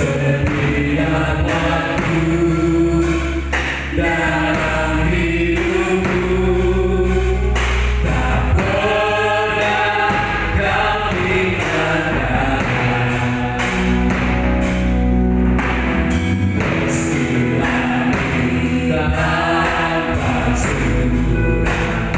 Setiap waktu dalam hidupku tak pernah kau tinggalkan. Peristiwa kita tanpa sebulan,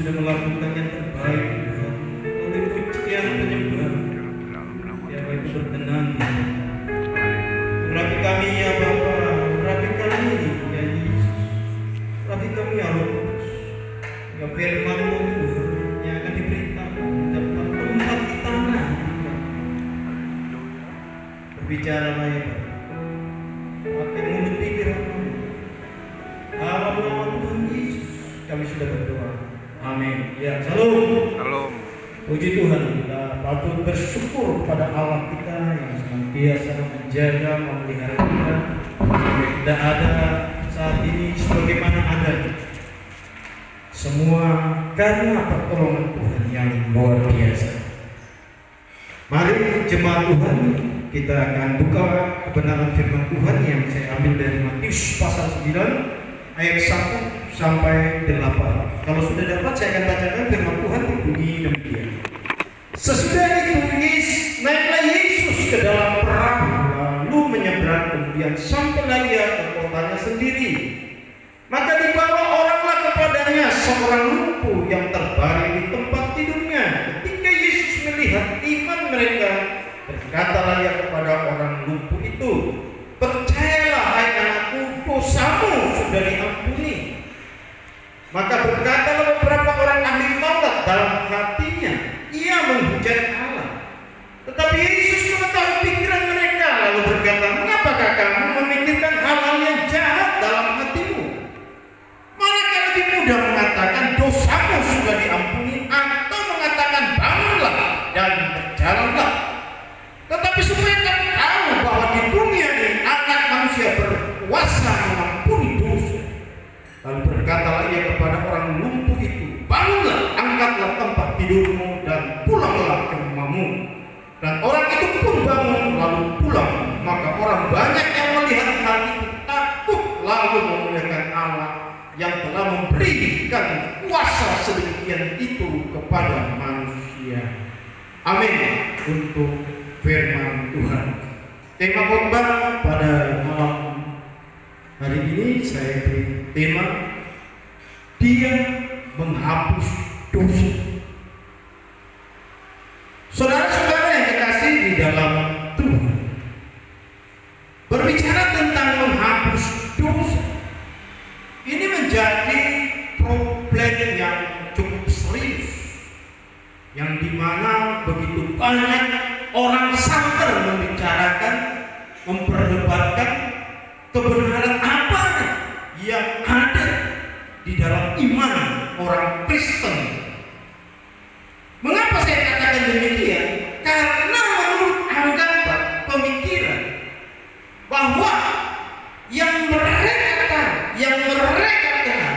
sudah melakukan yang terbaik, Tuhan. Oleh pujian penyembah, ya baik berkenan, Tuhan. Urapi kami ya Bapa, urapi kami ya Yesus, urapi kami ya Roh Kudus. Ya firman-Mu Tuhan yang akan diberitakan dapat tempat di tanah. Berbicaralah ya Bapa. Pakai mulut bibir kami. Dalam nama Tuhan Yesus kami sudah berdoa. Amin. Ya, salam. Salam. Puji Tuhan, kita patut bersyukur kepada Allah kita yang senantiasa menjaga, memelihara kita sampai tidak ada saat ini sebagaimana adanya. Semua karena pertolongan Tuhan yang luar biasa. Mari jemaat Tuhan, kita akan buka kebenaran firman Tuhan yang saya ambil dari Matius pasal 9 ayat 1 sampai 8. Kalau sudah dapat saya akan bacakan firman Tuhan berbunyi demikian. Sesudah itu naiklah Yesus ke dalam perahu lalu menyeberang, kemudian sampailah ia ke kotanya sendiri. Maka dibawa oranglah kepadanya seorang lumpuh yang terbaring di tempat tidurnya. Ketika Yesus melihat iman mereka, berkatalah ia kepada orang lumpuh itu, "Percayalah hai anakku, dosamu sudah diampuni." Maka berkatalah beberapa orang ahli Taurat dalam hatinya, ia menghujat Allah. Tetapi Yesus mengetahui pikiran mereka, lalu berkata, "Mengapakah kamu memikirkan hal-hal yang jahat dalam hatimu? Manakah lebih mudah mengatakan dosamu sudah diampuni, atau mengatakan bangunlah dan berjalanlah? Tetapi supaya kamu tahu bahwa di dunia ini Anak Manusia berkuasa mengampuni dosa." Lalu berkatalah ia kepada orang lumpuh itu, "Bangunlah, angkatlah tempat tidurmu dan pulanglah ke rumahmu." Dan orang itu pun bangun lalu pulang. Maka orang banyak yang melihat hal itu takut, lalu memuliakan Allah yang telah memberikan kuasa sedemikian itu kepada manusia. Amin. Untuk firman Tuhan. Tema khotbah pada malam hari ini saya beri tema, Dia menghapus dosa. Saudara-saudara yang kekasih di dalam Tuhan, berbicara tentang menghapus dosa, ini menjadi problem yang cukup serius, yang dimana begitu banyak orang santer membicarakan, memperdebatkan kebenaran apa yang ada di dalam iman orang Kristen. Mengapa saya katakan demikian? Karena menurut anggapan pemikiran bahwa yang mereka kenal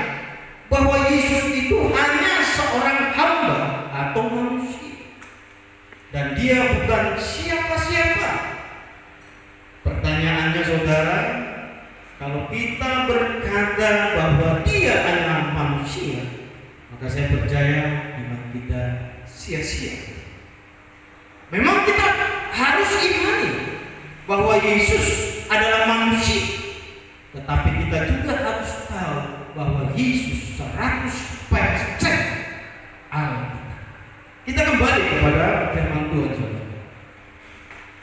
bahwa Yesus itu hanya seorang hamba atau manusia, dan dia bukan siapa-siapa. Pertanyaannya saudara, kalau kita berkata bahwa dia adalah manusia, maka saya percaya iman kita sia-sia. Memang kita harus imani bahwa Yesus adalah manusia, tetapi kita juga harus tahu bahwa Yesus 100% Allah. Kita kembali kepada firman Tuhan, saudara.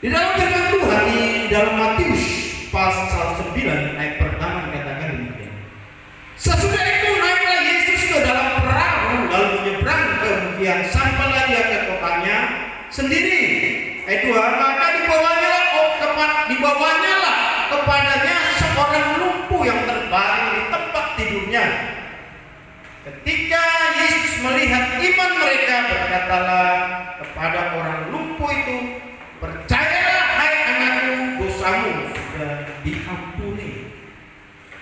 Di dalam firman Tuhan di dalam Matius pasal 9 ayat pertama dikatakan demikian. Sesudah itu naiklah Yesus ke dalam perahu lalu menyeberang, kemudian sampailah ia ke kotanya sendiri. Ayat 2, maka dibawanyalah kepadanya seorang lumpuh yang terbaring di tempat tidurnya. Ketika Yesus melihat iman mereka, berkatalah kepada orang lumpuh itu, "Percayalah hai anakku, dosamu sudah diampuni."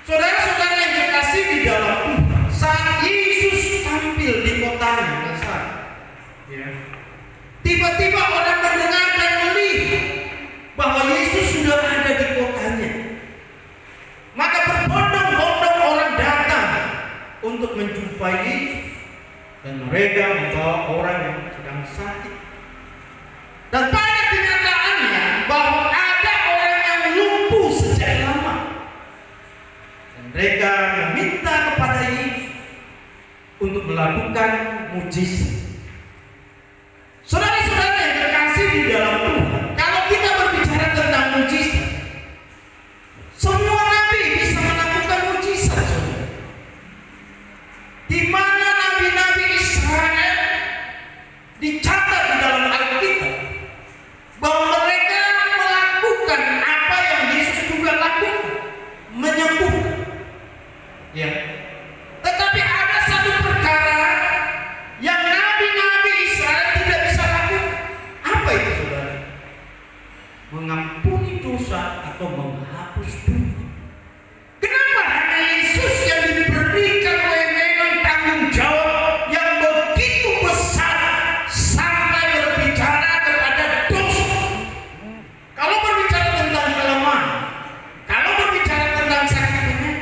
Saudara-saudara yang dikasihi di dalam Tuhan, saat Yesus tampil di kotanya, tiba-tiba orang mendengar dan melihat bahwa Yesus sudah ada di kotanya. Maka berbondong-bondong orang datang untuk menjumpai Yesus, dan mereka membawa orang yang sedang sakit. Dan pada kenyataannya bahwa ada orang yang lumpuh sejak lama, dan mereka meminta kepada Yesus untuk melakukan mujizat. Saudara-saudara yang terkasih di dalam Tuhan, kalau kita berbicara tentang mujizat, semua nabi bisa melakukan mujizat, saudara. Di mana nabi-nabi Israel dicatat di dalam Alkitab bahwa mereka melakukan apa yang Yesus juga lakukan, menyembuhkan. Ya. Tetapi ada satu perkara yang nabi-nabi Israel tidak bisa lakukan. Apa itu, saudara? Mengampuni dosa atau menghapus dosa. Kenapa hanya Yesus yang diberikan wewenang tanggung jawab yang begitu besar sampai berbicara kepada dosa? Kalau berbicara tentang kelemahan, kalau berbicara tentang sakit penyakit,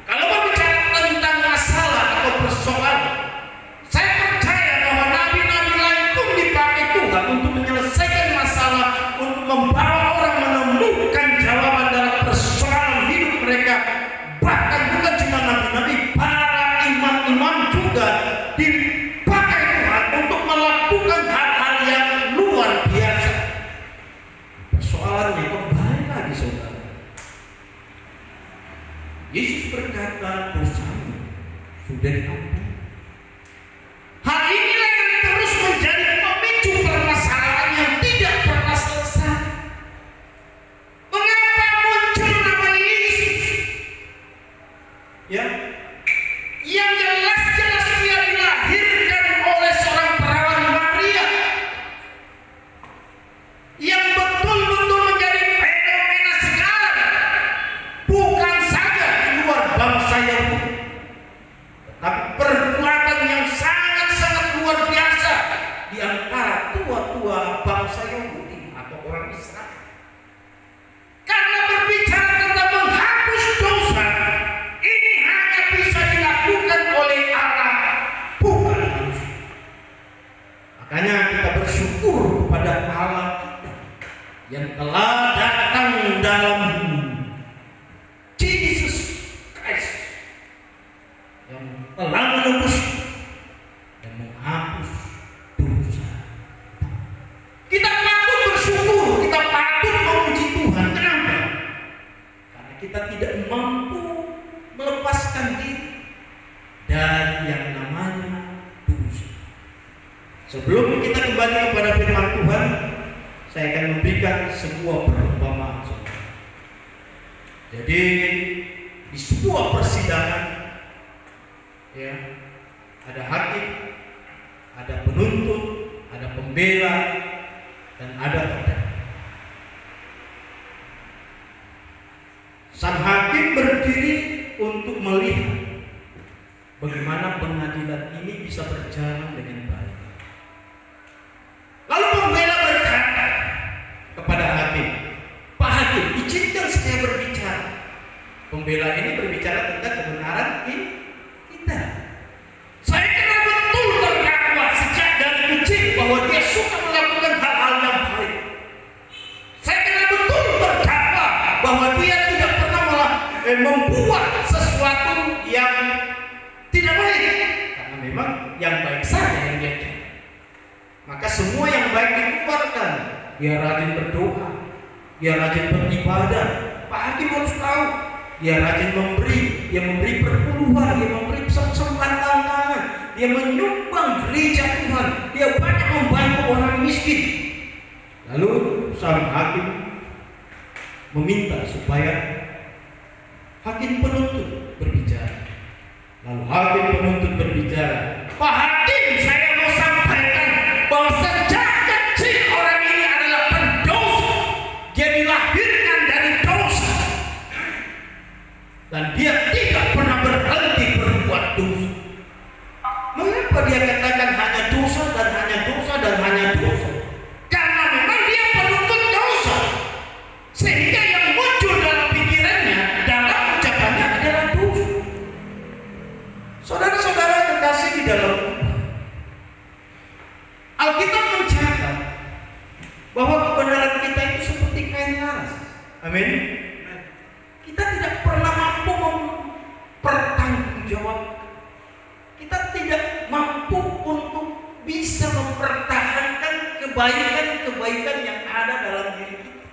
kalau berbicara tentang masalah atau persoalan, saya percaya bahwa nabi-nabi lain pun dipakai Tuhan untuk menyelesaikan masalah, untuk membawa orang menemukan jawaban dalam persoalan hidup mereka. Bahkan bukan cuma nabi-nabi, para imam-imam juga dipakai Tuhan untuk melakukan hal-hal yang luar biasa. Persoalannya kembali lagi, saudara. Yesus berkata, dosamu sudah diampuni. Hal inilah yang terus menjadi pemicu permasalahan yang tidak pernah selesai. Mengapa muncul nama Yesus? Ya, yang jelas-jelas dia dilahirkan oleh seorang perawan Maria, yang betul-betul menjadi fenomena sekali, bukan saja di luar bangsa Yahudi, tetapi perbuatan yang sangat-sangat luar biasa di antara tua-tua bangsa Yahudi atau orang Israel. Karena berbicara tentang menghapus dosa, ini hanya bisa dilakukan oleh Allah, bukan manusia. Makanya kita bersyukur kepada Allah kita yang telah datang dalam Jesus Christ, yang telah menebus dan menghapus dosa. Kita patut bersyukur, kita patut memuji Tuhan. Kenapa? Karena kita tidak mampu melepaskan diri dari yang namanya dosa. Sebelum kita kembali kepada firman Tuhan, saya akan memberikan sebuah perumpamaan. Jadi di sebuah persidangan, ya, ada hakim, ada penuntut, ada pembela, dan ada terdakwa. Sang hakim berdiri untuk melihat bagaimana pengadilan ini bisa berjalan dengan baik. Lalu pembela berkata kepada hakim, "Pak Hakim, izinkan saya berbicara." Pembela ini berbicara tentang kebenaran kita. Saya kenal betul terdakwa sejak dari kecil bahwa dia suka melakukan hal-hal yang baik. Saya kenal betul terdakwa bahwa dia tidak pernah membuat sesuatu yang tidak baik, karena memang yang baik saja yang dia cari. Maka semua yang baik dikeluarkan. Dia rajin berdoa, dia rajin beribadah. Pak Hakim harus tahu, dia rajin memberi, dia memberi perpuluhan, dia memberi persembahan tangan, dia menyumbang gereja Tuhan, dia banyak membantu orang miskin. Lalu sang hakim meminta supaya hakim penuntut berbicara. Lalu hakim penuntut berbicara, "Pak Hakim, saya mau sampaikan bahwa sejak kecil orang ini adalah pendosa. Dia dilahirkan dari dosa dan dia tidak pernah berhenti berbuat dosa." Mengapa dia katakan hanya dosa dan hanya dosa dan hanya dosa? Karena memang dia penuntut dosa, sehingga yang muncul dalam pikirannya, dalam ucapannya adalah dosa. Saudara-saudara kekasih di dalam Alkitab mencatat bahwa kebenaran kita itu seperti kain laras. Amin. Kita tidak pernah mampu mempertanggungjawab. Kita tidak kebaikan-kebaikan yang ada dalam diri kita.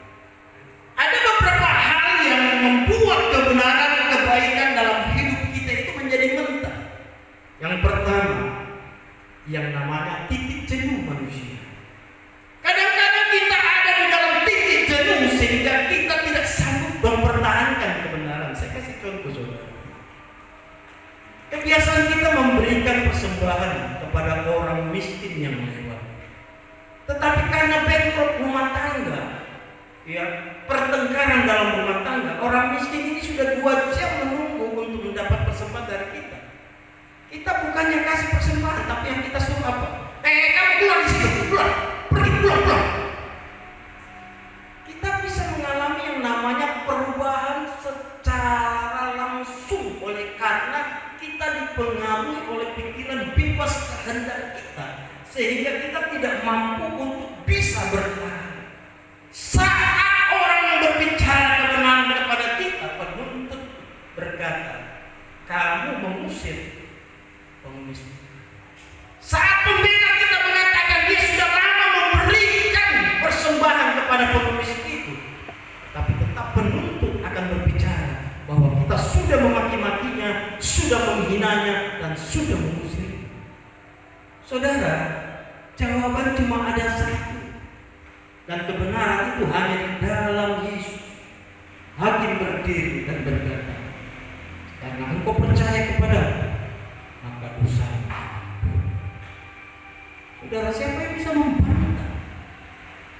Ada beberapa hal yang membuat kebenaran kebaikan dalam hidup kita itu menjadi mentah. Yang pertama, yang namanya titik jenuh manusia. Kadang-kadang kita ada di dalam titik jenuh sehingga kita tidak sanggup mempertahankan kebenaran. Saya kasih contoh, saudara. Kebiasaan kita memberikan persembahan kepada orang miskin yang lewat. Tetapi karena bentrok rumah tangga, ya, pertengkaran dalam rumah tangga, orang miskin ini sudah 2 jam menunggu untuk mendapat persembahan dari kita. Kita bukannya kasih persembahan, tapi yang kita suruh apa? Kamu keluar di situ, keluar, pergi, pulang. Kita bisa mengalami yang namanya perubahan secara langsung oleh karena kita dipengaruhi oleh pikiran bebas kehendak kita, sehingga kita tidak mampu untuk bisa bertahan. Saat orang yang berbicara kebenaran kepada kita, penuntut berkata, kamu mengusir pengemis. Saat pembela kita mengatakan dia sudah lama memberikan persembahan kepada pengemis itu, tapi tetap penuntut akan berbicara bahwa kita sudah memaki-makinya, sudah menghinanya, dan sudah mengusir. Saudara, jawaban cuma ada satu, dan kebenaran itu hanya di dalam Yesus. Hakim berdiri dan berkata, karena engkau percaya kepadaku, maka dosamu diampuni. Saudara, siapa yang bisa membantah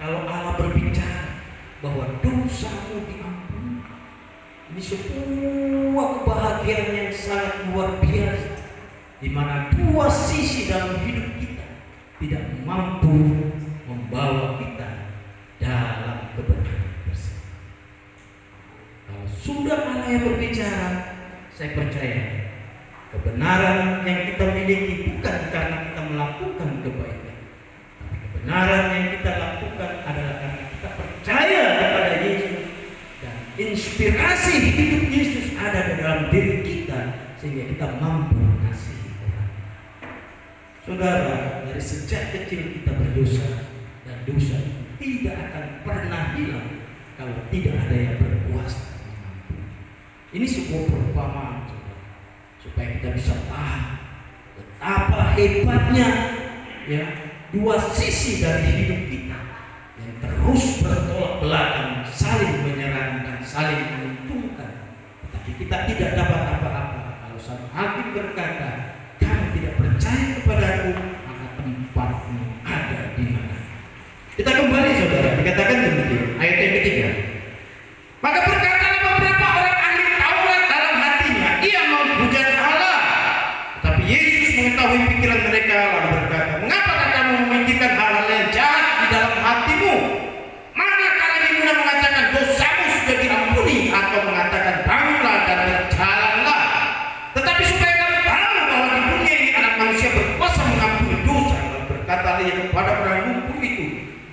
kalau Allah berbicara bahwa dosamu diampuni? Ini sebuah kebahagiaan yang sangat luar biasa, di mana 2 sisi dalam hidup kita tidak mampu membawa kita dalam kebenaran bersama. Kalau sudah Allah yang berbicara, saya percaya kebenaran yang kita miliki bukan karena kita melakukan kebaikan, tapi kebenaran yang kita lakukan adalah karena kita percaya kepada Yesus dan inspirasi hidup Yesus ada di dalam diri kita sehingga kita mampu mengasihi orang. Saudara, dari sejak kecil kita berdosa, dan dosa itu tidak akan pernah hilang kalau tidak ada yang berkuasa mengampuni. Ini sebuah perumpamaan, supaya kita bisa paham betapa hebatnya, ya, 2 sisi dari hidup kita yang terus bertolak belakang, saling menyerang dan saling menguntungkan. Tetapi kita tidak dapat apa-apa kalau sang hakim berkata, kamu tidak percaya kepadaku, maka tempatmu ada di mana. Kita kembali, saudara, dikatakan demikian, ayat yang ketiga. Maka berkatalah beberapa orang ahli Taurat dalam hatinya, ia menghujat Allah. Tetapi Yesus mengetahui pikiran mereka lalu berkata, mengapa kamu memikirkan hal-hal yang jahat di dalam hatimu? Manakala ibu mengatakan dosamu sudah diampuni, atau mengatakan bangunlah dan berjalanlah. Tetapi supaya kamu tahu bahwa di dunia ini anak manusia berkuasa mengampuni dosa, lalu berkatalah ia kepada orang lumpuh itu,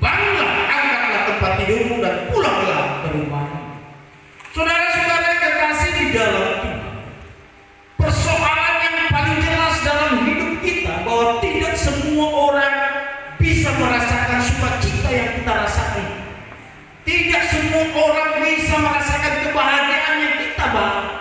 bangunlah, angkatlah tempat tidurmu dan pulanglah ke rumahmu. Saudara-saudara yang kekasih di dalam Tuhan, persoalan yang paling jelas dalam hidup kita bahwa tidak semua orang bisa merasakan sukacita yang kita rasakan. Tidak semua orang bisa merasakan kebahagiaan yang kita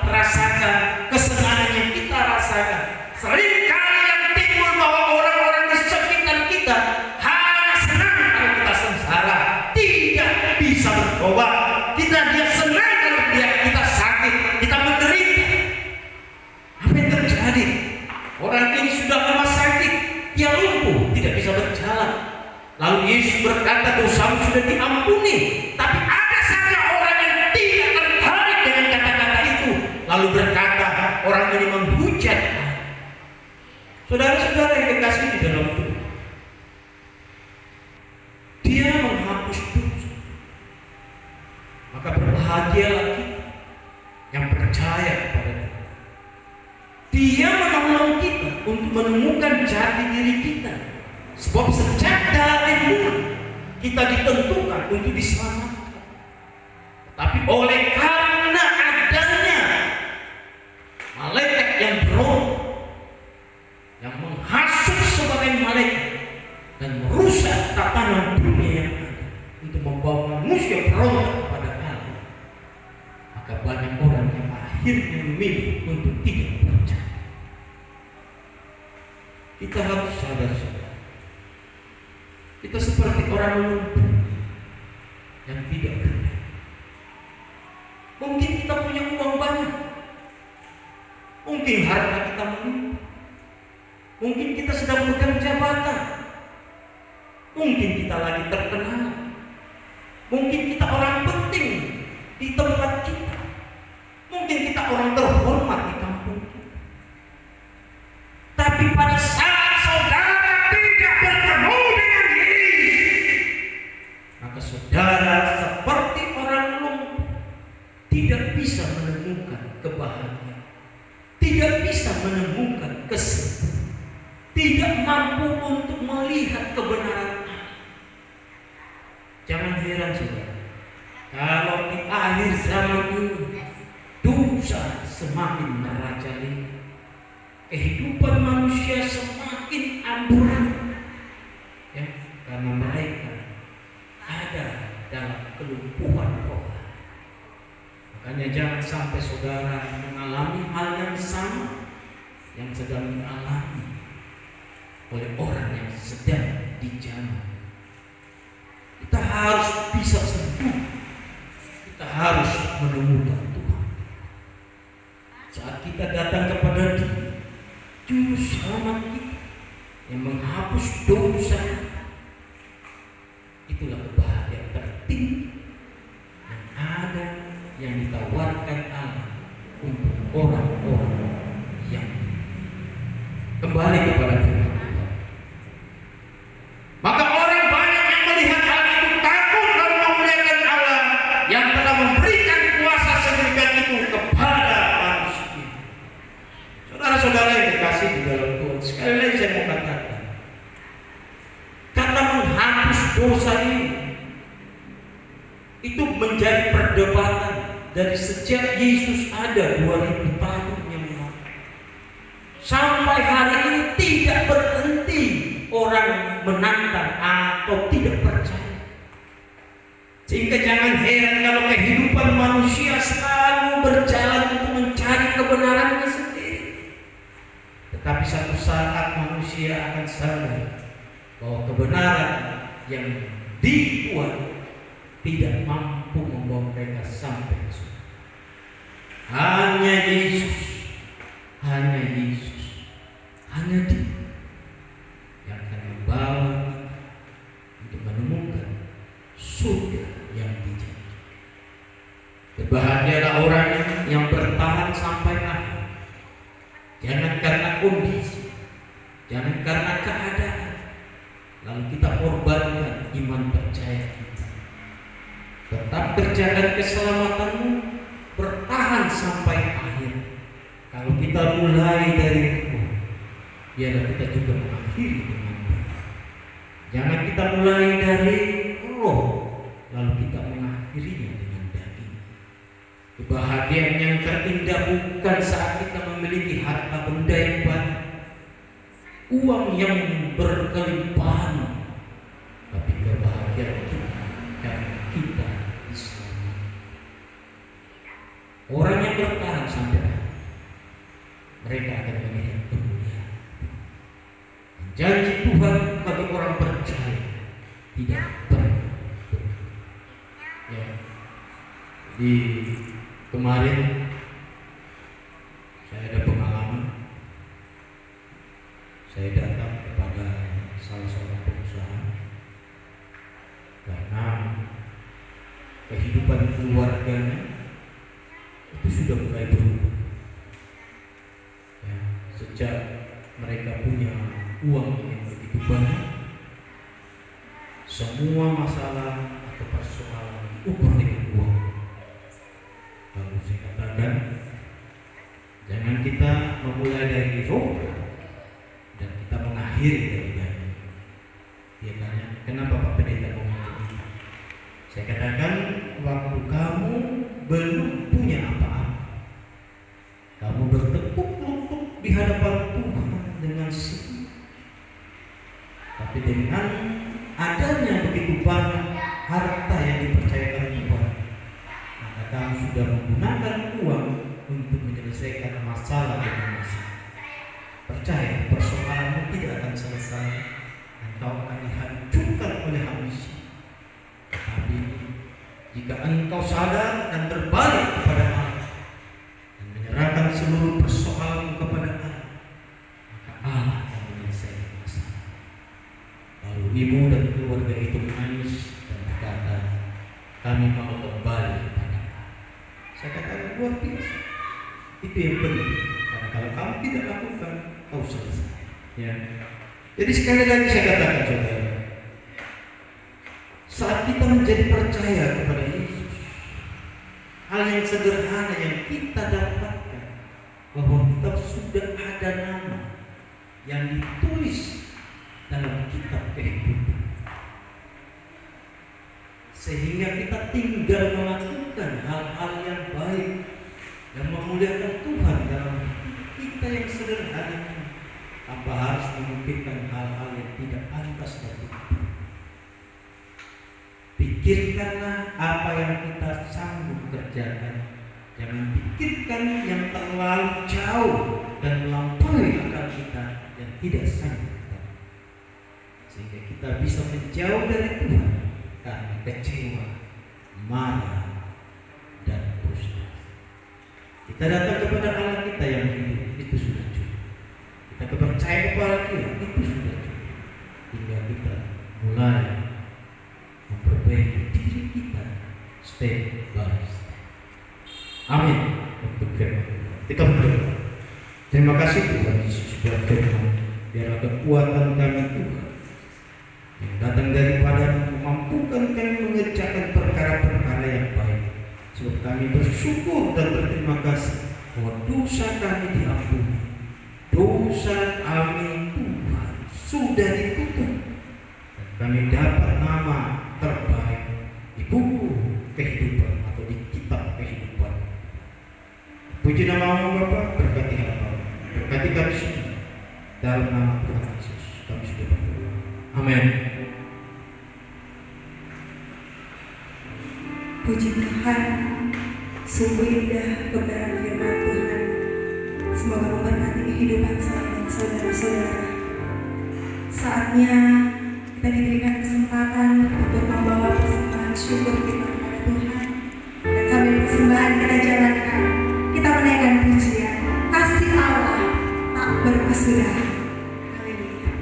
rasakan, kesenangan yang kita rasakan. Seringkali yang timbul bahwa orang-orang di sekitar kita hanya senang kalau kita sengsara, tidak bisa bertobat. Dia senang kalau kita sakit, kita menderita. Apa yang terjadi? Orang ini sudah lama sakit, dia lumpuh, tidak bisa berjalan. Lalu Yesus berkata, dosamu sudah diampuni. Tapi ada saja orang yang tidak tertarik dengan kata-kata itu, lalu berkata, orang ini menghujat. Saudara-saudara yang kekasih di dalam Tuhan, dia menghapus dosa. Maka berbahagialah kita yang percaya kepada Dia. Dia menolong kita untuk menemukan jati diri kita. Sebab sejak dari mulai kita ditentukan untuk diselamatkan. Tapi oleh karena adanya malaikat yang berolah, yang menghasut sebagai malaikat dan merusak tatanan dunia yang ada untuk membawa manusia berontak kepada Allah, maka banyak orang yang akhirnya memilih untuk tidak percaya. Kita harus sadar, saudara, kita seperti orang lumpuh yang tidak berdaya. Mungkin kita punya uang banyak, mungkin harta kita melimpah, mungkin kita sedang pegang jabatan, mungkin kita lagi terkenal, mungkin kita orang penting di tempat kita, mungkin kita orang terhormat di kampung kita. Tapi pada saat saudara tidak bertemu dengan Yesus, maka saudara seperti orang lumpuh, tidak bisa menemukan kebahagiaan, tidak bisa menemukan kesenangan, tidak mampu untuk melihat kebenaran Allah. Jangan heran, saudara, kalau di akhir zaman ini dosa semakin merajalela, kehidupan manusia semakin amburadul, ya, karena mereka ada dalam kelumpuhan roh. Makanya jangan sampai saudara mengalami hal yang sama yang sedang dialami oleh orang yang sedang dijamah. Kita harus bisa sembuh, kita harus menemukan Tuhan. Saat kita datang kepada Dia, Juru Selamat kita yang menghapus dosa, itulah kebahagiaan tertinggi yang ada, yang ditawarkan Allah untuk orang-orang yang kembali kepada Tuhan. Maka orang banyak yang melihat hal itu takut lalu memuliakan Allah yang telah memberikan kuasa sedemikian itu kepada manusia. Saudara-saudara yang dikasih di dalam Tuhan, sekali lagi saya mau katakan, kata menghapus dosa ini itu menjadi perdebatan dari sejak Yesus ada 2000 tahun yang lalu. Sampai hari ini tidak berhenti orang menantang atau tidak percaya. Sehingga jangan heran kalau kehidupan manusia selalu berjalan untuk mencari kebenarannya sendiri. Tetapi satu saat manusia akan sadar bahwa kebenaran yang dibuat tidak mampu membawa mereka sampai ke surga. Hanya Yesus, hanya Yesus, hanya Dia yang akan membawa untuk menemukan surga yang dijanjikan. Berbahagialah orang yang bertahan sampai akhir. Jangan karena kondisi, jangan karena keadaan, lalu kita korbankan iman percaya kita. Tetap kerjakan keselamatanmu, bertahan sampai akhir. Kalau kita mulai dari Tuhan, biarlah kita juga mengakhiri dengan baik. Jangan kita mulai dari roh, lalu kita mengakhirinya dengan daging. Kebahagiaan yang terindah bukan saat kita memiliki harta benda yang banyak, uang yang berkelimpahan, tapi kebahagiaan kita karena kita diselamatkan. Orang yang bertahan sampai akhir, mereka akan melihat kemuliaan. Janji Tuhan bagi orang percaya tidak pernah berhenti. Ya. Di kemarin saya ada pengalaman. Saya datang kepada salah seorang pengusaha karena kehidupan keluarganya itu sudah mulai berubah. Ya, sejak mereka punya uang yang begitu banyak, semua masalah atau persoalan diukur dengan uang. Lalu saya katakan, jangan kita memulai dari roh dan kita mengakhiri dari daging. Dia tanya, kenapa Pak Pendeta ngomong begitu? Saya katakan, waktu kamu belum punya apa-apa, kamu bertepuk lutut di hadapan Tuhan dengan sedih. Tapi dengan ada sebenarnya begitu banyak harta yang dipercayakan Tuhan, maka kamu sudah menggunakan uang untuk menyelesaikan masalah dengan masalah. Percaya, persoalanmu tidak akan selesai, engkau akan dihancurkan oleh manusia. Tapi jika engkau sadar dan berbalik kepada Allah dan menyerahkan seluruh persoalanmu kepada Allah, maka Allah akan menyelesaikan masalah. Lalu ibu dan keluarga itu menangis dan berkata, kami mau kembali kepada Allah. Saya katakan luar biasa. Itu yang penting. Karena kalau kamu tidak lakukan, kau selesai. Ya. Jadi sekali lagi saya katakan saudara, saat kita menjadi percaya kepada Yesus, hal yang sederhana yang kita dapatkan bahwa kita sudah ada nama yang ditulis dalam kitab kehidupan, sehingga kita tinggal melakukan hal-hal yang baik dan memuliakan Tuhan dalam kita yang sederhana, tanpa harus memikirkan hal-hal yang tidak pantas dan tidak. Pikirkanlah apa yang kita sanggup kerjakan. Jangan pikirkan yang terlalu jauh dan melampaui akal kita yang tidak sanggup kita. Sehingga kita bisa menjauh dari Tuhan karena kecewa, marah, dan frustasi. Kita datang kepada Allah kita yang hidup, itu sudah cukup. Kita percaya kepada Dia, itu sudah cukup. Hingga kita mulai memperbaiki diri kita step by step. Amin. Untuk firman Tuhan. Kita berdoa. Terima kasih Tuhan Yesus buat firman. Biarlah kekuatan kami Tuhan yang datang daripada memampukan kami mengerjakan perkara-perkara yang baik. Sebab kami bersyukur dan berterima kasih bahwa dosa kami diampuni. Dosa kami Tuhan sudah ditutup. Dan kami dapat nama terbaik di buku kehidupan atau di kitab kehidupan. Puji nama-Mu Bapa, berkati hamba, berkati kami semua. Dalam nama Tuhan Yesus kami sudah berdoa. Amin. Puji Tuhan, sungguh indah kebenaran firman Tuhan. Semoga memberkati kehidupan saya dan saudara-saudara. Saatnya kita diberikan kesempatan untuk membawa persembahan syukur kita kepada Tuhan. Dan sambil persembahan kita jalankan, kita menaikkan pujian. Kasih Allah tak berkesudahan. Haleluya.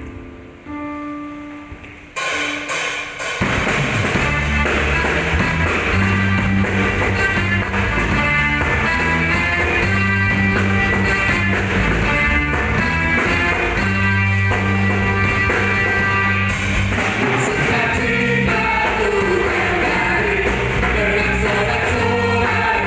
Dengan sorak-sorai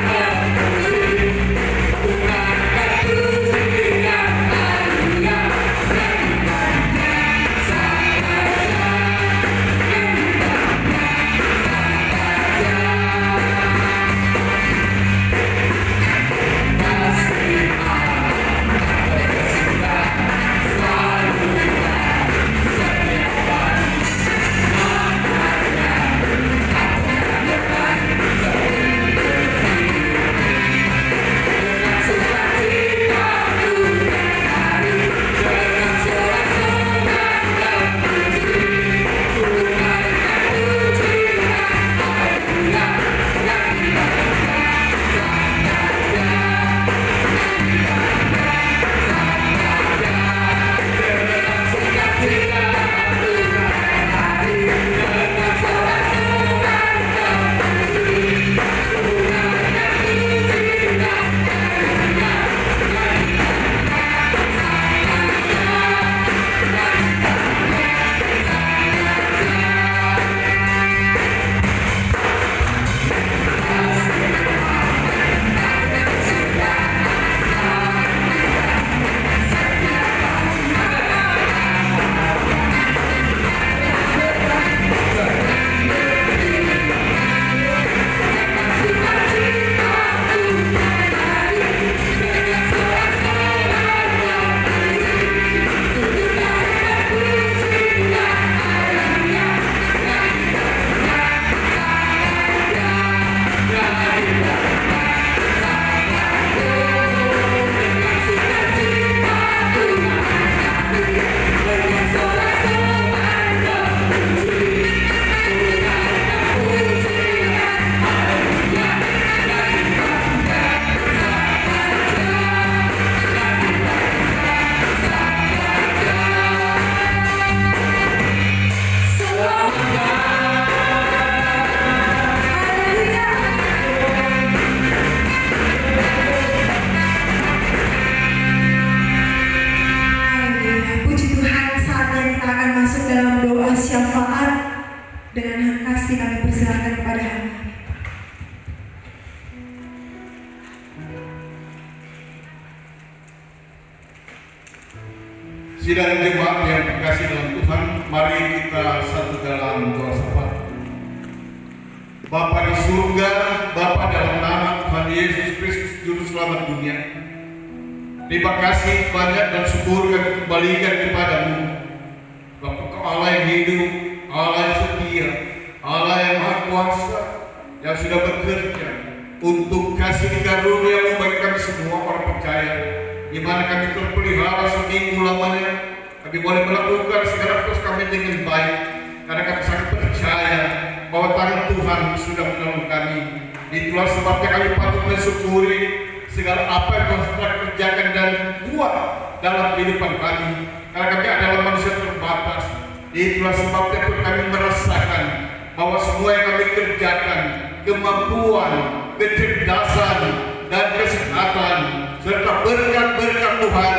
kita akan masuk dalam doa syafaat. Dengan hak kasih kami persilahkan kepada hamba. Sidang jemaat yang dikasih dalam Tuhan, mari kita satu dalam doa syafaat. Bapa di surga, Bapa dalam nama Tuhan Yesus Kristus Juru Selamat dunia, terima kasih banyak dan syukur kami kembalikan kepadamu. Bapa, Kau Allah yang hidup, Allah yang setia, Allah yang maha kuasa, yang sudah bekerja untuk kasih karunia-Mu bagi kami semua orang percaya, di mana kami terpelihara seminggu lamanya. Kami boleh melakukan segala tugas kami dengan baik, karena kami sangat percaya bahwa tangan Tuhan sudah menolong kami. Itulah sebabnya kami patut mensyukuri segala apa yang Tuhan telah kerjakan dan buat dalam kehidupan kami, karena kami adalah manusia terbatas. Itulah sebabnya Tuhan kami merasakan bahwa semua yang kami kerjakan, kemampuan, kecerdasan, dan kesehatan, serta berkat-berkat Tuhan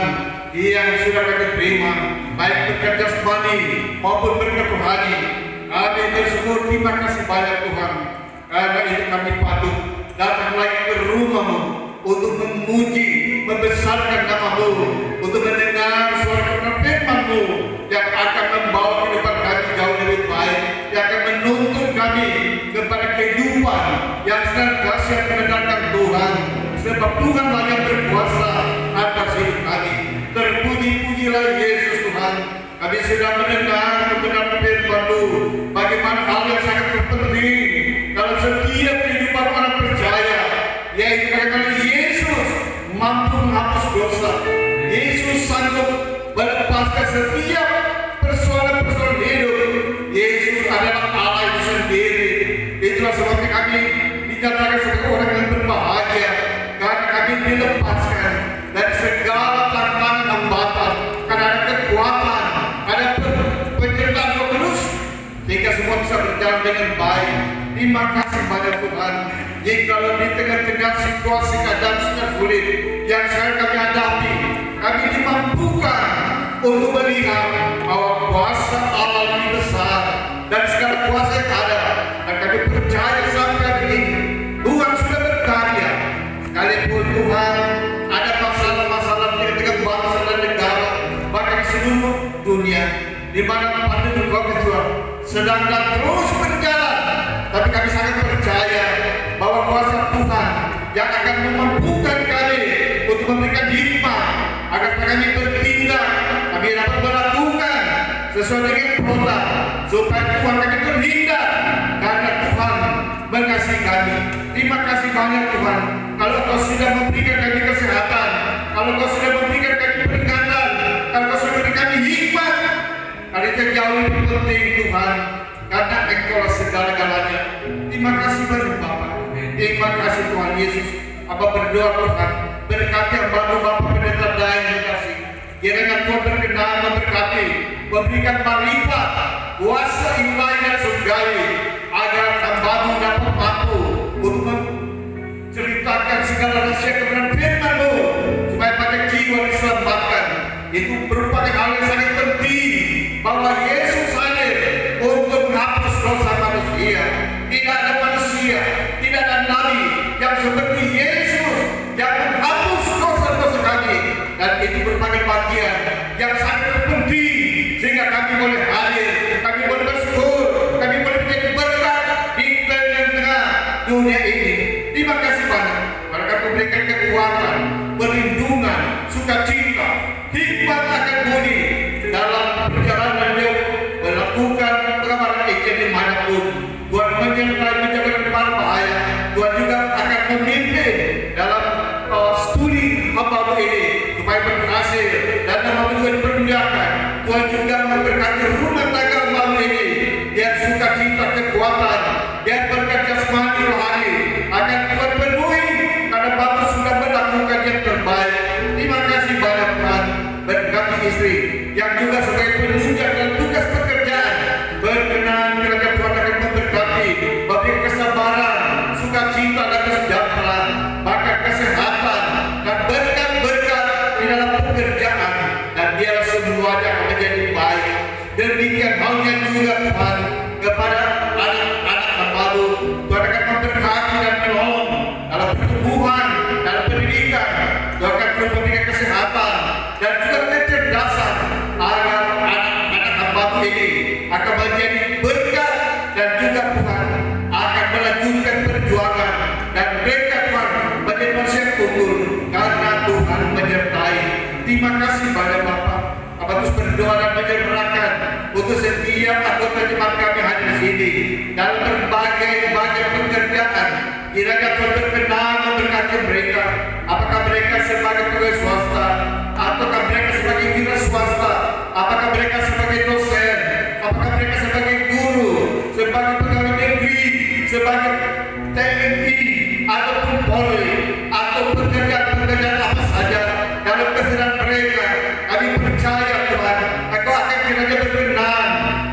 yang sudah kami terima, baik berkat jasmani maupun berkat rohani, kami bersyukur. Terima kasih banyak Tuhan. Karena itu kami patut datang lagi ke rumah-Mu untuk memuji, membesarkan nama-Mu, untuk mendengar suara firman-Mu yang akan membawa kehidupan kami jauh lebih baik, yang akan menuntun kami kepada kehidupan yang senantiasa menyenangkan Tuhan, sebab Tuhanlah yang berkuasa atas hidup kami. Terpuji-pujilah Yesus Tuhan. Kami sudah mendengar kebenaran firman-Mu, bagaimana hal yang sangat penting dalam setiap kehidupan orang percaya, yaitu bagaimana Yesus mampu menghapus dosa. Yesus sanggup melepaskan setiap persoalan-persoalan hidup. Yesus adalah Allah itu sendiri. Itulah sebabnya kami dikatakan sebagai orang yang berbahagia, karena kami dilepaskan dari segala tantangan hambatan, karena ada kekuatan, ada penyertaan Roh Kudus, sehingga semua bisa berjalan dengan baik. Terima kasih banyak Tuhan. Jikalau di tengah-tengah situasi keadaan sangat sulit yang sekarang kami hadapi, kami dimampukan untuk melihat bahwa kuasa Allah lebih besar dan segala kuasa yang ada, dan kami percaya sampai hari ini Tuhan sudah berkarya. Sekalipun Tuhan ada masalah-masalah di tengah bangsa dan negara, bahkan seluruh dunia, di mana pandemi COVID sedang dan terus berjalan, tapi kami sangat percaya bahwa kuasa Tuhan yang akan memampukan kami untuk memberikan hikmat agar kami bertindak, kami dapat melakukan sesuai dengan program, supaya Tuhan kami terhindar, karena Tuhan mengasihi kami. Terima kasih banyak Tuhan. Kalau Kau sudah memberikan kami kesehatan, kalau Kau sudah memberikan kami peringatan, kalau Kau sudah memberikan kami hikmat, kali itu jauh lebih penting Tuhan, karena Engkaulah segala-galanya. Terima kasih banyak Bapak. Terima kasih Tuhan Yesus. Apa berdoa Tuhan, berkati hamba-Mu Bapak Pendeta Daeng dikasih. Kiranya Tuhan berkenan memberkati, memberikan marifat, kuasa ilahi dan surgawi, agar hamba-Mu dapat mampu untuk menceritakan segala rahasia kebenaran firman-Mu, supaya pada jiwa diselamatkan. Itu merupakan hal yang sangat penting, bahwa Yesus hadir untuk menghapus dosa manusia. Tidak ada manusia, tidak ada nabi yang seperti Yesus yang menghapus dosa-dosa kami, dan itu merupakan bagian yang sangat penting, sehingga kami boleh hadir, kami boleh bersyukur, kami boleh menjadi berkat di tengah-tengah dunia ini. Terima kasih banyak. Mereka memberikan kekuatan, perlindungan, sukacita, hikmat akan budi dalam perjalanan dia melakukan pengabaran Injil dimanapun. Tuhan menyertai menjaga dari bahaya. Tuhan juga akan memimpin dalam studi hamba-Mu ini supaya berhasil dan Demikian halnya juga Tuhan kepada anak-anak hambamu. Tuhan akan memberkati dan menolong dalam pertumbuhan, dalam pendidikan. Tuhan akan memberikan kesehatan dan juga kecerdasan agar anak-anak hambamu ini akan menjadi berkat dan juga Tuhan akan melanjutkan perjuangan dan mereka Tuhan menjadi manusia unggul karena Tuhan menyertai. Terima kasih banyak Bapak. Apa terus berdoa dan menyerahkan untuk setiap anggota jemaat kami hadir di sini dalam berbagai pekerjaan. Kiranya Tuhan berkenan memberkati mereka. Apakah mereka sebagai pegawai swasta, ataukah mereka sebagai wira swasta, apakah mereka sebagai dosen, apakah mereka sebagai guru, sebagai pegawai negeri, sebagai TNI ataupun Polri, atau pekerjaan-pekerjaan apa saja dalam keseharian mereka. Kami percaya Tuhan, Engkau akan kiranya berkenan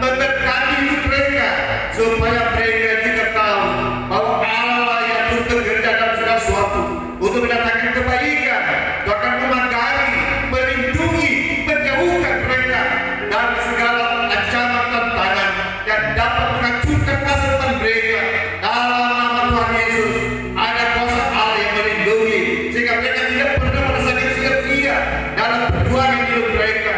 memberkati hidup mereka supaya mereka juga tahu bahwa Allah yang turut bekerja dalam segala sesuatu untuk mendatangkan kebaikan. Tuhan akan memagari, melindungi, menjauhkan mereka dari segala ancaman tantangan yang dapat menghancurkan masa depan mereka. Dalam nama Tuhan Yesus, ada kuasa Allah yang melindungi sehingga mereka tidak pernah merasa sia-sia dalam perjuangan hidup mereka.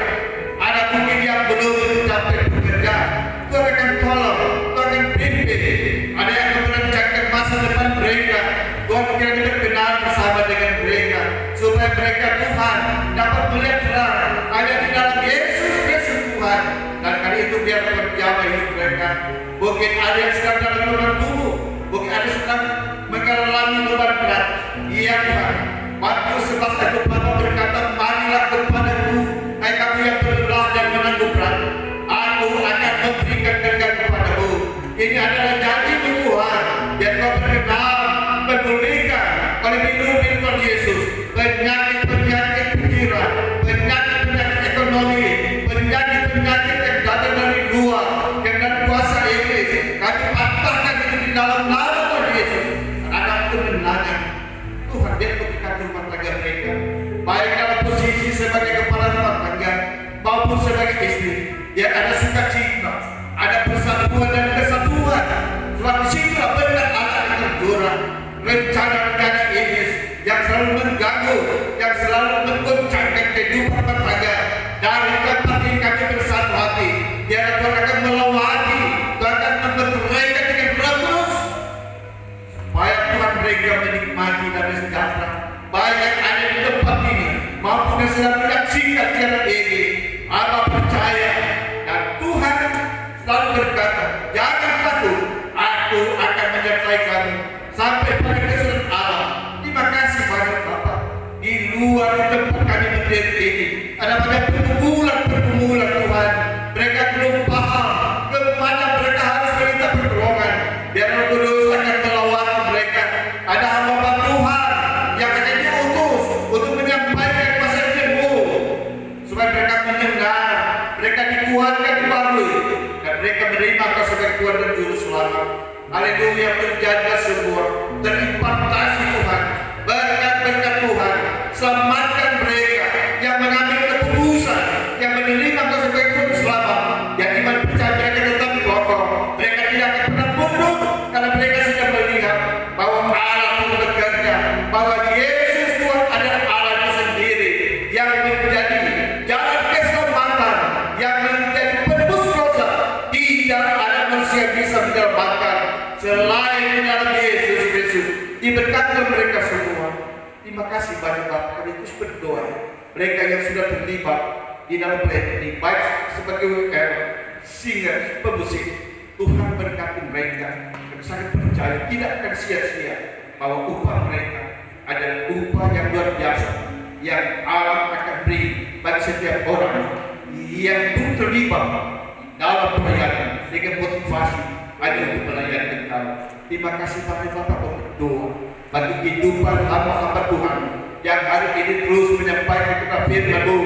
Ada mungkin yang belum mencapai pekerjaan, Tuhan akan tolong, Tuhan akan pimpin. Ada yang merancangkan masa depan mereka, Tuhan kiranya berkenan bersama dengan mereka supaya mereka Tuhan dapat melihat terang ada di dalam Yesus Kristus Tuhan. Dan kali itu biar terjamah hidup mereka. Mungkin ada yang sedang dalam beban tubuh, mungkin ada yang sedang mengalami beban berat. Iya Tuhan, Matius 11 ayat 4 berkata, marilah kepadaku, hai kamu yang berlelah dan menanggung berat, aku akan memberikan kerja kepadamu. Ini adalah janji Tuhan yang kau berkenan memulihkan oleh minum Tuhan Yesus penyakit-penyakit pikiran, penyakit-penyakit ekonomi, penyakit-penyakit yang datang dari luar, yang dari kuasa iblis. Kami patahkan ini di dalam nama Tuhan Yesus. Anak kemenangan Tuhan biar ketika rumah tangga mereka, baik dalam posisi sebagai kepala rumah tangga maupun sebagai istri, biar ada sukacita, ada persatuan dan kesatuan. Sebab disitulah benar anak yang terjorang rencana-rencana iblis yang selalu mengganggu, yang selalu menggoncangkan kehidupan rumah tangga. Dari tempat ini kami bersatu hati, biar Tuhan akan melawati, Tuhan akan memperbaiki dengan rebus supaya Tuhan mereka menikmati dan sejahtera. Baik yang ada di tempat ini maupun yang sedang menyaksikan siaran ini, Abah percaya dan Tuhan selalu berkata, jangan takut, aku akan menyertai kamu sampai pada kesudahan Allah. Terima kasih banyak Bapak. Di luar tempat kami berdiri ini ada banyak pergumulan Tuhan. Mereka belum paham kemana mereka harus meminta pertolongan. Biar Roh Kudus akan melawati mereka. Ada hamba Tuhan yang akan diutus untuk menyampaikan pesan-Mu supaya mereka mendengar, mereka dikuatkan, dibangun, dan mereka menerima Engkau sebagai Tuhan dan Juru Selamat. Haleluya, terjadilah semua, terimpartasi Tuhan, berkat-berkat Tuhan, selamatkan mereka yang mengambil keputusan, yang menerima Engkau sebagai Juru Selamat, yang iman percaya mereka tetap kokoh. Mereka tidak akan pernah mundur karena mereka sudah melihat bahwa Allah itu bekerja, bahwa Yesus Tuhan adalah Allah itu sendiri yang menjadi jalan keselamatan, yang menjadi penebus dosa. Tidak ada manusia yang bisa menyelamatkan selain di dalam Yesus Kristus. Diberkati mereka semua. Terima kasih banyak Bapak. Kami terus berdoa mereka yang sudah terlibat di dalam pelayanan ini, baik sebagai singer, pemusik, Tuhan berkati mereka. Dan saya percaya tidak akan sia-sia bahwa upah mereka adalah upah yang luar biasa yang Allah akan beri bagi setiap orang yang terlibat dalam pelayanan dengan motivasi ada untuk melayani Engkau. Terima kasih Bapak berdoa bagi kehidupan hamba-hamba Tuhan yang hari ini terus menyampaikan kita firman-Mu,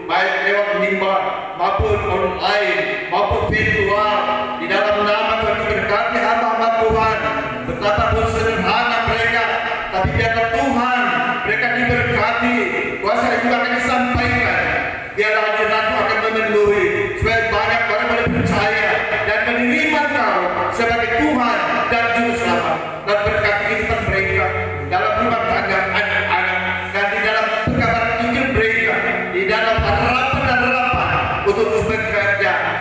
baik lewat mimbar maupun online maupun virtual. Di dalam nama Tuhan berkati hamba-hamba Tuhan, betapapun sederhana mereka, tapi biarlah Tuhan mereka diberkati, kuasa juga akan disampaikan, biarlah hadirat akan memenuhi supaya banyak orang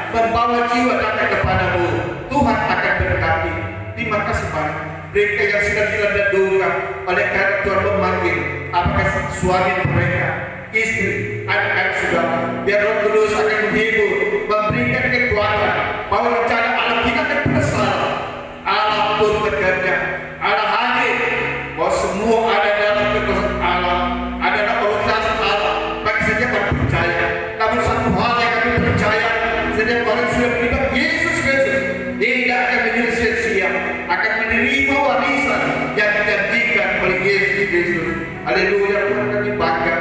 membawa jiwa datang kepadamu. Tuhan akan berkati. Terima kasih Pak. Mereka yang sedang dilanda duka oleh karena Tuhan memanggil, apakah suami mereka, istri, anak-anak saudara, biar Roh Kudus akan menghibur, memberikan kekuatan bahwa rencana Allah tidak akan bersalah. Allah pun bekerja, Allah hadir, bahwa semua ada dalam kekuasaan Allah, ada dalam organisasi Allah. Bagi setiap orang percaya, namun satu hal yang kami percaya, setiap orang sudah beriman Yesus Kristus tidak akan menjadi sia-sia, akan menerima warisan yang dijanjikan oleh Yesus Kristus. Haleluya. Tuhan, kami bangga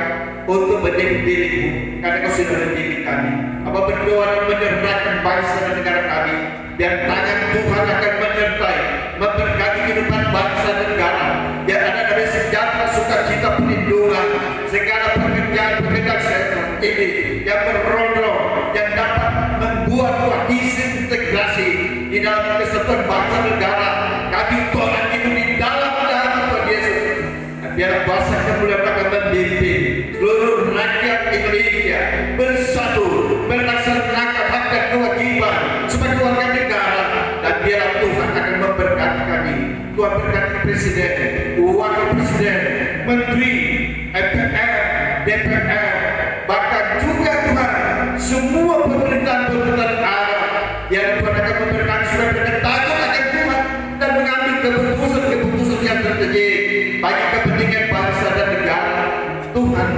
untuk menjadi milikmu karena kau sudah mendidik kami. Apa berdoa dan menyerahkan bangsa dan negara kami, biar tangan Tuhan akan menyertai, memberkati kehidupan bangsa dan negara, biar ada dari sejahtera, sukacita, perlindungan, segala pekerjaan sektor ini yang berondong, yang dapat membuat disintegrasi di dalam kesatuan bangsa dan negara. Kami tolak itu di dalam nama Tuhan Yesus. Dan biarlah kuasa kemuliaan akan memimpin seluruh rakyat Indonesia bersatu melaksanakan hak dan kewajiban sebagai warga negara. Dan biarlah Tuhan akan memberkati kami. Tuhan berkati Presiden, Wakil Presiden, Menteri, MPR, DPR, bahkan juga Tuhan semua pemerintahan-pemerintahan Allah yang Tuhan akan memberkati sudah berketahuan akan Tuhan dan mengambil keputusan-keputusan yang terjadi bagi kepentingan bangsa dan negara. Tuhan,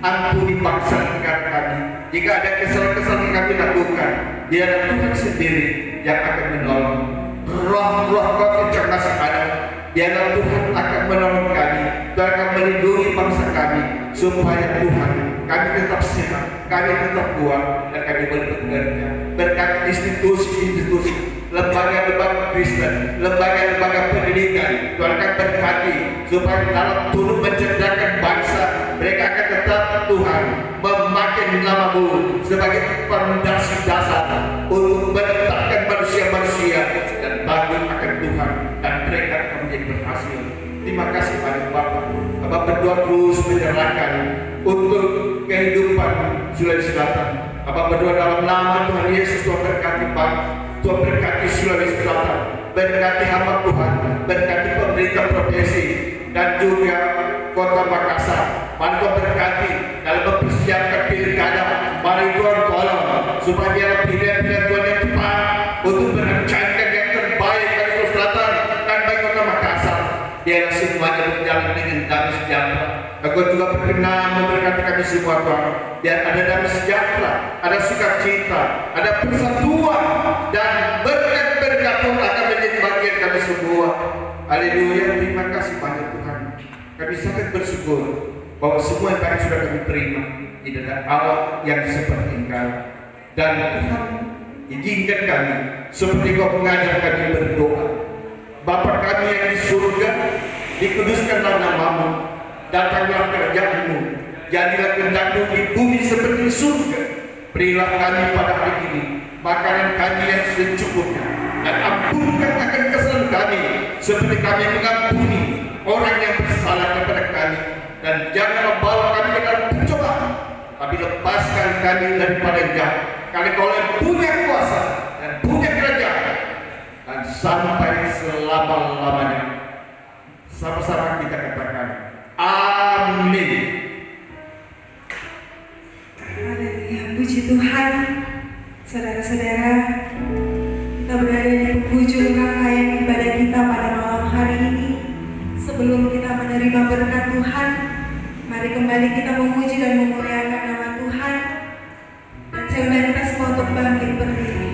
ampuni bangsa dan negara kami. Jika ada kesalahan-kesalahan yang kami lakukan, biarlah Tuhan sendiri yang akan menolong. Roh-roh Kau yang masih ada, biarlah Tuhan akan menolong kami. Tuhan akan melindungi bangsa kami supaya Tuhan kami tetap sehat, kami tetap kuat, dan kami boleh bekerja. Berkat institusi-institusi, lembaga-lembaga Kristen, lembaga-lembaga pendidikan, Tuhan akan berkati supaya dalam turut mencerdakan bangsa, mereka akan tetap Tuhan memakai nama-Mu sebagai fondasi dasar untuk menetapkan manusia-manusia dan bangun akan Tuhan, dan mereka akan menjadi berhasil. Terima kasih pada Bapak. Bapak berdoa terus menyerahkan untuk kehidupan Sulawesi Selatan. Bapak berdoa dalam nama Tuhan Yesus. Tuhan berkati Pak, Tuhan berkati Sulawesi Selatan, berkati hamba Tuhan, berkati pemerintah provinsi dan juga Kota Makassar. Mari Tuhan berkati dalam mempersiapkan pilkada. Mari Tuhan tolong supaya pilihan-pilihan Tuhan yang tepat untuk merencanakan yang terbaik bagi Sulawesi Selatan dan bagi Kota Makassar. Biarlah semuanya berjalan dengan damai sejahtera. Aku juga berkenan memberkati kami semua Tuhan. Biar ada damai sejahtera, ada sukacita, ada persatuan, dan berkat-berkat Tuhan akan menjadi bagian kami semua. Haleluya. Terima kasih banyak Tuhan. Kami sangat bersyukur bahwa semua yang baik sudah kami terima di dalam Allah yang seperti Engkau. Dan Tuhan, izinkan kami seperti Kau mengajar kami berdoa. Bapa kami yang di surga, dikuduskanlah nama-Mu, datanglah kerajaan-Mu, jadilah kehendak-Mu di bumi seperti di surga. Berilah kami pada hari ini makanan kami yang secukupnya, dan ampunkan akan kesalahan kami seperti kami mengampuni orang yang bersalah kepada kami, dan janganlah bawa kami ke dalam pencobaan, tapi lepaskan kami daripada yang jahat. Karena Kau yang punya kuasa dan punya kerajaan, dan sampai selama-lamanya. Sama-sama kita katakan amin. Haleluya, puji Tuhan. Saudara-saudara, kita berada di penghujung rangkaian ibadah kita pada malam hari ini. Sebelum kita menerima berkat Tuhan, mari kembali kita memuji dan memuliakan nama Tuhan. Dan saya undang kita semua untuk bangkit berdiri.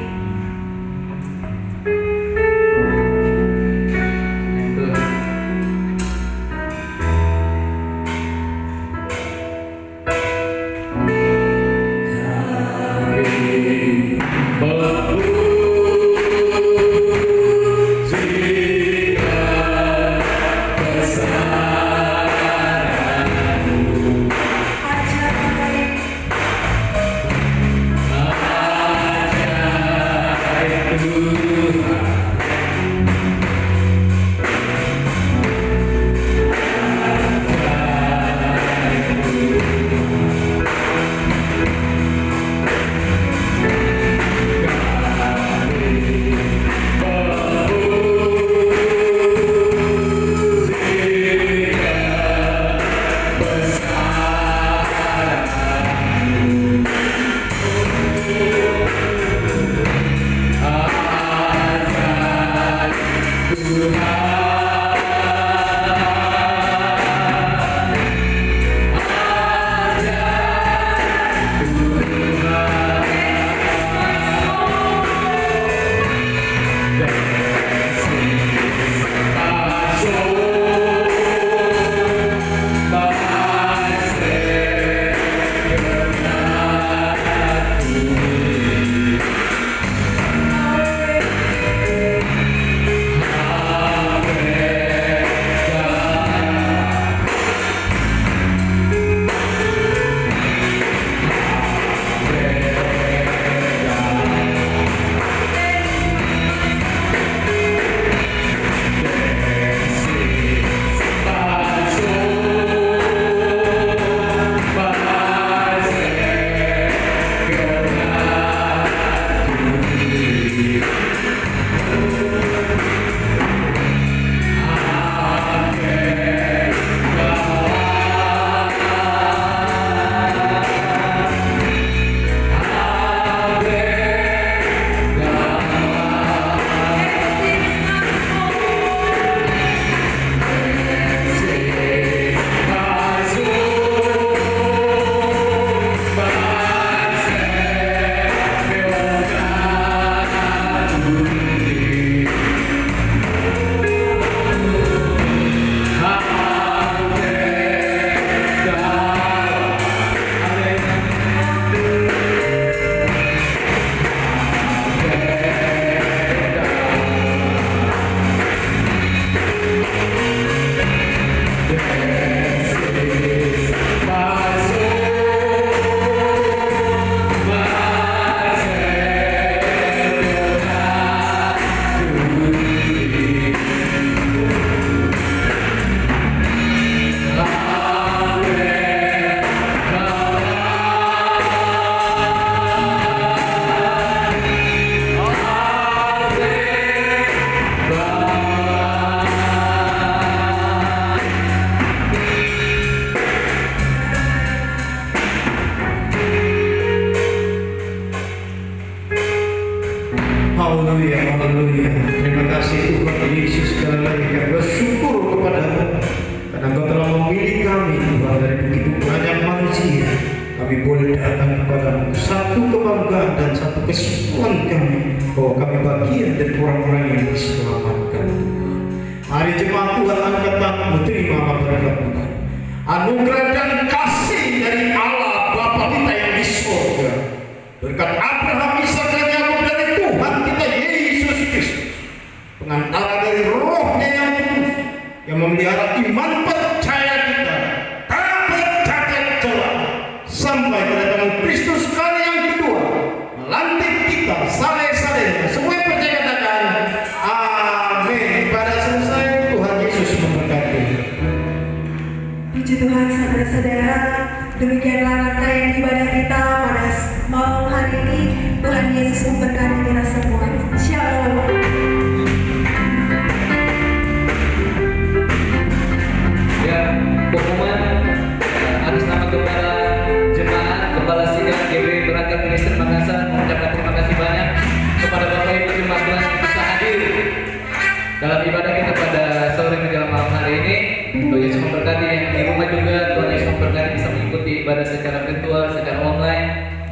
Haleluya, haleluya. Terima kasih Tuhan Yesus, sekali lagi kami bersyukur kepadamu karena Engkau telah memilih kami Tuhan dari begitu banyak manusia. Kami boleh datang kepadamu, satu kebanggaan dan satu kesyukuran kami bahwa kami bagian dari orang-orang yang diselamatkan. Mari jemaat Tuhan angkat tanganmu, terima berkat Tuhan. Anugerah dan kasih dari Allah Bapa kita yang di surga, berkat Abraham, Ishak dan Yakub dari Tuhan kita Yesus Kristus, pengantara dari Roh-Nya yang kudus yang memelihara iman percaya kita tak bercacat celah sampai kedatangan Kristus kali yang kedua melantik kita saleh-salehnya. Semua yang percaya katakan amin. Pada selesai, Tuhan Yesus memberkati. Puji Tuhan saudara-saudara, demikianlah rangkaian ibadah kita pada malam hari ini. Tuhan Yesus memberkati kita semua. Shalom. Ya, pengumuman atas nama kepada jemaat Kepala Sidang GBI Berangkat Minister Makassar mengucapkan terima kasih banyak kepada Bapak Ibu jemaat Tuhan yang bisa hadir dalam ibadah kita pada sore menjelang malam hari ini. Tuhan Yesus memberkati yang di rumah juga. Tuhan Yesus memberkati bisa mengikuti ibadah secara virtual, secara online.